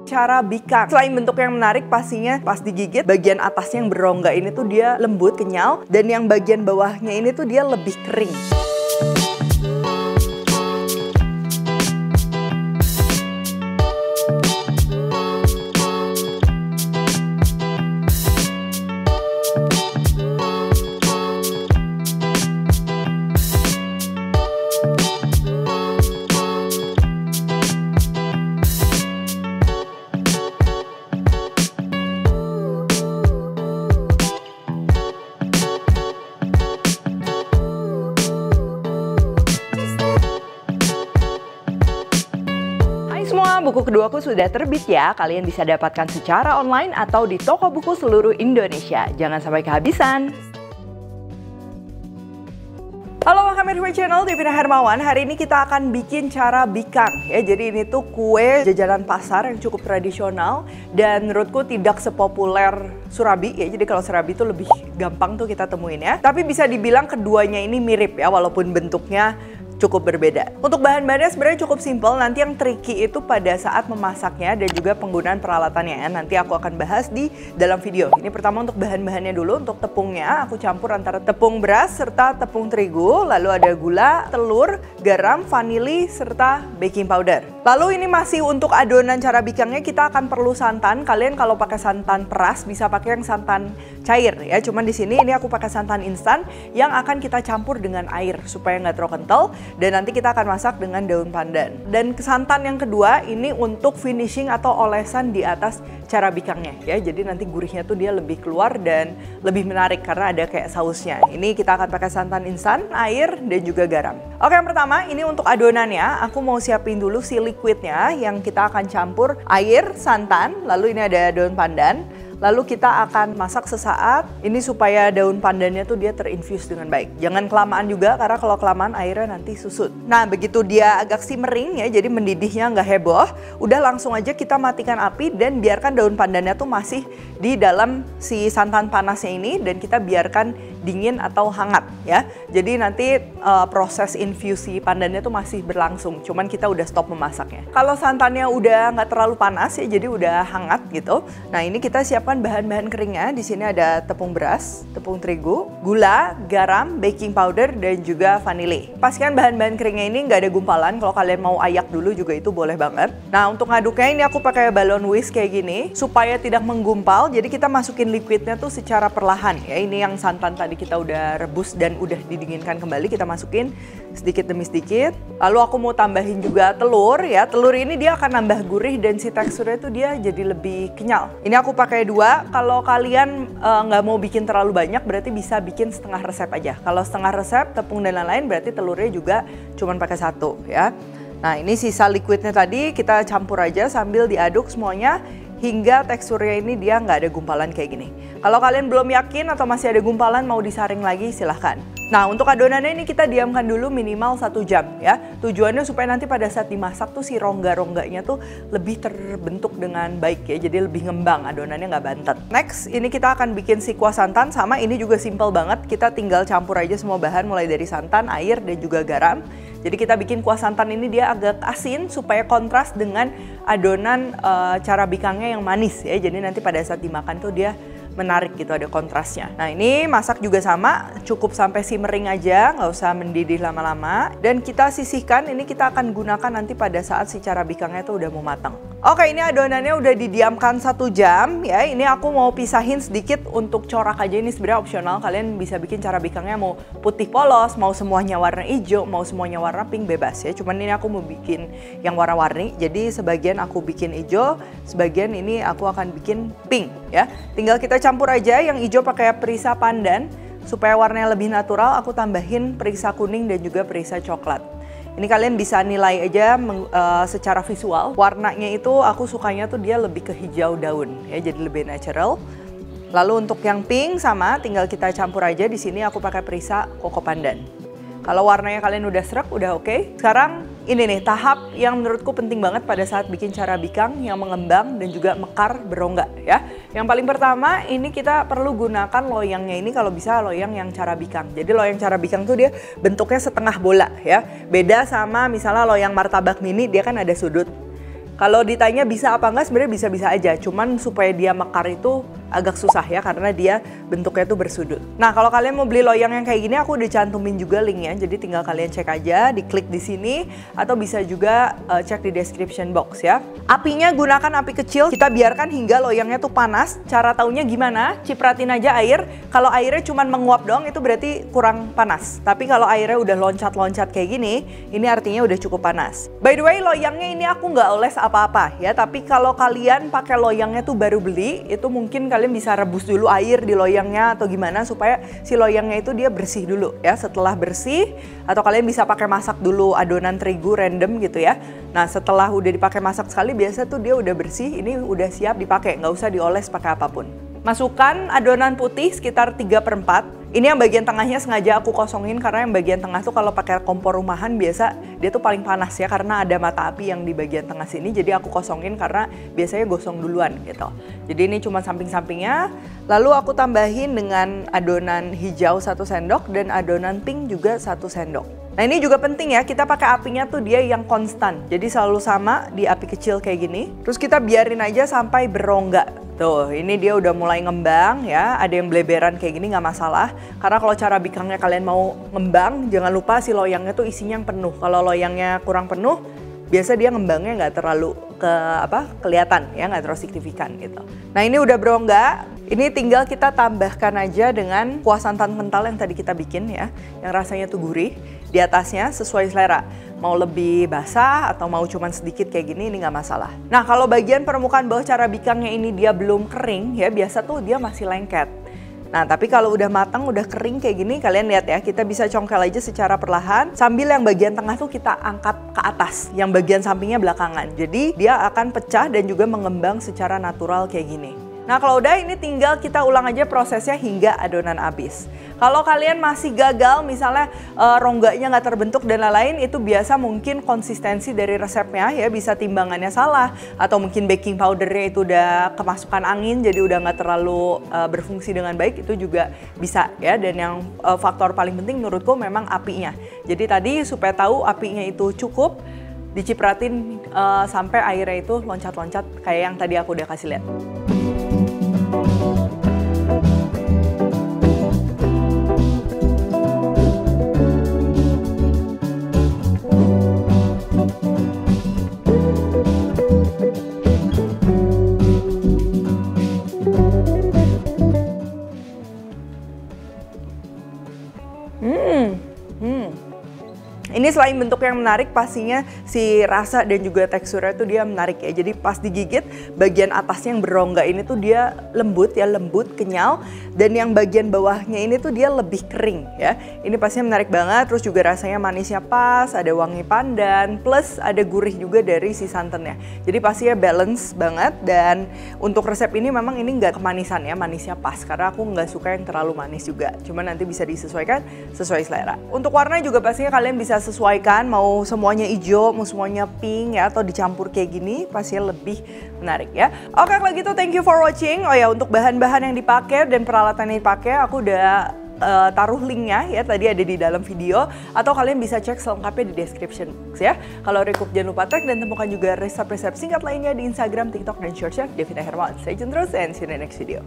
Cara bikang. Selain bentuk yang menarik, pastinya pas digigit bagian atasnya yang berongga ini tuh dia lembut, kenyal, dan yang bagian bawahnya ini tuh dia lebih kering. Buku keduaku sudah terbit ya, kalian bisa dapatkan secara online atau di toko buku seluruh Indonesia. Jangan sampai kehabisan. Halo, welcome to my channel, Devina Hermawan. Hari ini kita akan bikin cara bikang ya. Jadi ini tuh kue jajanan pasar yang cukup tradisional dan menurutku tidak sepopuler surabi ya. Jadi kalau surabi itu lebih gampang tuh kita temuin ya. Tapi bisa dibilang keduanya ini mirip ya, walaupun bentuknya cukup berbeda. Untuk bahan-bahannya sebenarnya cukup simpel. Nanti yang tricky itu pada saat memasaknya dan juga penggunaan peralatannya ya. Nanti aku akan bahas di dalam video. Ini pertama untuk bahan-bahannya dulu. Untuk tepungnya aku campur antara tepung beras serta tepung terigu. Lalu ada gula, telur, garam, vanili, serta baking powder. Lalu ini masih untuk adonan cara bikangnya kita akan perlu santan. Kalian kalau pakai santan peras bisa pakai yang santan cair ya. Cuman di sini ini aku pakai santan instan yang akan kita campur dengan air supaya nggak terlalu kental. Dan nanti kita akan masak dengan daun pandan. Dan santan yang kedua ini untuk finishing atau olesan di atas cara bikangnya ya. Jadi nanti gurihnya tuh dia lebih keluar dan lebih menarik karena ada kayak sausnya. Ini kita akan pakai santan instan, air, dan juga garam. Oke, yang pertama ini untuk adonannya. Aku mau siapin dulu si liquidnya yang kita akan campur air, santan, lalu ini ada daun pandan. Lalu kita akan masak sesaat, ini supaya daun pandannya tuh dia terinfuse dengan baik. Jangan kelamaan juga, karena kalau kelamaan airnya nanti susut. Nah, begitu dia agak simmering ya, jadi mendidihnya nggak heboh, udah langsung aja kita matikan api dan biarkan daun pandannya tuh masih di dalam si santan panasnya ini dan kita biarkan dingin atau hangat ya. Jadi nanti proses infusi pandannya tuh masih berlangsung, cuman kita udah stop memasaknya. Kalau santannya udah nggak terlalu panas ya, jadi udah hangat gitu. Nah, ini kita siapkan bahan-bahan keringnya. Di sini ada tepung beras, tepung terigu, gula, garam, baking powder, dan juga vanili. Pastikan bahan-bahan keringnya ini nggak ada gumpalan. Kalau kalian mau ayak dulu juga itu boleh banget. Nah, untuk ngaduknya ini aku pakai balon whisk kayak gini supaya tidak menggumpal. Jadi kita masukin liquidnya tuh secara perlahan ya. Ini yang santan tadi kita udah rebus dan udah didinginkan kembali, kita masukin sedikit demi sedikit. Lalu aku mau tambahin juga telur ya. Telur ini dia akan nambah gurih dan si teksturnya tuh dia jadi lebih kenyal. Ini aku pakai 2. Kalau kalian nggak mau bikin terlalu banyak berarti bisa bikin setengah resep aja. Kalau setengah resep tepung dan lain-lain berarti telurnya juga cuman pakai 1 ya. Nah, ini sisa liquidnya tadi kita campur aja sambil diaduk semuanya hingga teksturnya ini dia nggak ada gumpalan kayak gini. Kalau kalian belum yakin atau masih ada gumpalan mau disaring lagi silahkan. Nah, untuk adonannya ini kita diamkan dulu minimal 1 jam ya. Tujuannya supaya nanti pada saat dimasak tuh si rongga-rongganya tuh lebih terbentuk dengan baik ya. Jadi lebih ngembang, adonannya nggak bantet. Next, ini kita akan bikin si kuah santan. Sama, ini juga simple banget. Kita tinggal campur aja semua bahan mulai dari santan, air, dan juga garam. Jadi kita bikin kuah santan ini dia agak asin supaya kontras dengan adonan cara bikangnya yang manis ya. Jadi nanti pada saat dimakan tuh dia menarik gitu, ada kontrasnya. Nah, ini masak juga sama, cukup sampai simmering aja, nggak usah mendidih lama-lama. Dan kita sisihkan, ini kita akan gunakan nanti pada saat si cara bikangnya tuh udah mau matang. Oke, ini adonannya udah didiamkan 1 jam ya. Ini aku mau pisahin sedikit untuk corak aja, ini sebenarnya opsional. Kalian bisa bikin cara bikangnya mau putih polos, mau semuanya warna hijau, mau semuanya warna pink, bebas ya. Cuman ini aku mau bikin yang warna-warni. Jadi sebagian aku bikin hijau, sebagian ini aku akan bikin pink ya. Tinggal kita campur aja, yang hijau pakai perisa pandan supaya warnanya lebih natural. Aku tambahin perisa kuning dan juga perisa coklat. Ini kalian bisa nilai aja secara visual. Warnanya itu aku sukanya tuh dia lebih ke hijau daun ya, jadi lebih natural. Lalu untuk yang pink sama, tinggal kita campur aja. Di sini aku pakai perisa koko pandan. Kalau warnanya kalian udah srek, udah oke. Sekarang ini nih tahap yang menurutku penting banget pada saat bikin cara bikang yang mengembang dan juga mekar berongga ya. Yang paling pertama ini kita perlu gunakan loyangnya ini, kalau bisa loyang yang cara bikang. Jadi loyang cara bikang tuh dia bentuknya setengah bola ya. Beda sama misalnya loyang martabak mini, dia kan ada sudut. Kalau ditanya bisa apa enggak, sebenarnya bisa-bisa aja. Cuman supaya dia mekar itu agak susah ya, karena dia bentuknya tuh bersudut. Nah, kalau kalian mau beli loyang yang kayak gini, aku udah cantumin juga linknya. Jadi tinggal kalian cek aja, diklik di sini, atau bisa juga cek di description box ya. Apinya gunakan api kecil, kita biarkan hingga loyangnya tuh panas. Cara taunya gimana? Cipratin aja air. Kalau airnya cuman menguap doang, itu berarti kurang panas. Tapi kalau airnya udah loncat-loncat kayak gini, ini artinya udah cukup panas. By the way, loyangnya ini aku nggak oles apa-apa ya, tapi kalau kalian pakai loyangnya tuh baru beli, itu mungkin kalian bisa rebus dulu air di loyangnya atau gimana supaya si loyangnya itu dia bersih dulu ya. Setelah bersih, atau kalian bisa pakai masak dulu adonan terigu random gitu ya. Nah, setelah udah dipakai masak sekali, biasa tuh dia udah bersih, ini udah siap dipakai, nggak usah dioles pakai apapun. Masukkan adonan putih sekitar 3/4. Ini yang bagian tengahnya sengaja aku kosongin karena yang bagian tengah tuh kalau pakai kompor rumahan biasa dia tuh paling panas ya, karena ada mata api yang di bagian tengah sini. Jadi aku kosongin karena biasanya gosong duluan gitu. Jadi ini cuma samping-sampingnya. Lalu aku tambahin dengan adonan hijau 1 sendok dan adonan pink juga 1 sendok. Nah, ini juga penting ya, kita pakai apinya tuh dia yang konstan. Jadi selalu sama di api kecil kayak gini. Terus kita biarin aja sampai berongga. Tuh, ini dia udah mulai ngembang ya. Ada yang bleberan kayak gini nggak masalah. Karena kalau cara bikangnya kalian mau ngembang, jangan lupa si loyangnya tuh isinya yang penuh. Kalau loyangnya kurang penuh, biasa dia ngembangnya nggak terlalu kelihatan ya, nggak terlalu signifikan gitu. Nah, ini udah berongga. Ini tinggal kita tambahkan aja dengan kuah santan kental yang tadi kita bikin ya, yang rasanya tuh gurih. Di atasnya sesuai selera, mau lebih basah atau mau cuman sedikit kayak gini, ini nggak masalah. Nah, kalau bagian permukaan bawah cara bikangnya ini dia belum kering ya, biasa tuh dia masih lengket. Nah, tapi kalau udah matang, udah kering kayak gini, kalian lihat ya, kita bisa congkel aja secara perlahan sambil yang bagian tengah tuh kita angkat ke atas, yang bagian sampingnya belakangan. Jadi dia akan pecah dan juga mengembang secara natural kayak gini. Nah, kalau udah ini tinggal kita ulang aja prosesnya hingga adonan habis. Kalau kalian masih gagal, misalnya rongganya nggak terbentuk dan lain-lain, itu biasa mungkin konsistensi dari resepnya ya, bisa timbangannya salah, atau mungkin baking powdernya itu udah kemasukan angin, jadi udah nggak terlalu berfungsi dengan baik, itu juga bisa ya. Dan yang faktor paling penting menurutku memang apinya. Jadi tadi supaya tahu apinya itu cukup, dicipratin sampai airnya itu loncat-loncat kayak yang tadi aku udah kasih lihat. Ini selain bentuk yang menarik, pastinya si rasa dan juga teksturnya tuh dia menarik ya. Jadi pas digigit, bagian atasnya yang berongga ini tuh dia lembut ya, lembut, kenyal. Dan yang bagian bawahnya ini tuh dia lebih kering ya. Ini pastinya menarik banget, terus juga rasanya manisnya pas, ada wangi pandan, plus ada gurih juga dari si santannya. Jadi pastinya balance banget, dan untuk resep ini memang ini nggak kemanisan ya, manisnya pas. Karena aku nggak suka yang terlalu manis juga, cuma nanti bisa disesuaikan sesuai selera. Untuk warna juga pastinya kalian bisa sesuaikan, mau semuanya hijau, mau semuanya pink ya, atau dicampur kayak gini, pastinya lebih menarik ya. Oke, kalau gitu thank you for watching. Oh ya, untuk bahan-bahan yang dipakai dan peralatan yang dipakai aku udah taruh linknya ya, tadi ada di dalam video, atau kalian bisa cek selengkapnya di description box ya. Kalau recook jangan lupa tag dan temukan juga resep-resep singkat lainnya di Instagram, TikTok, dan Short Chef Devina Hermawan. Stay tune terus and see you in the next video.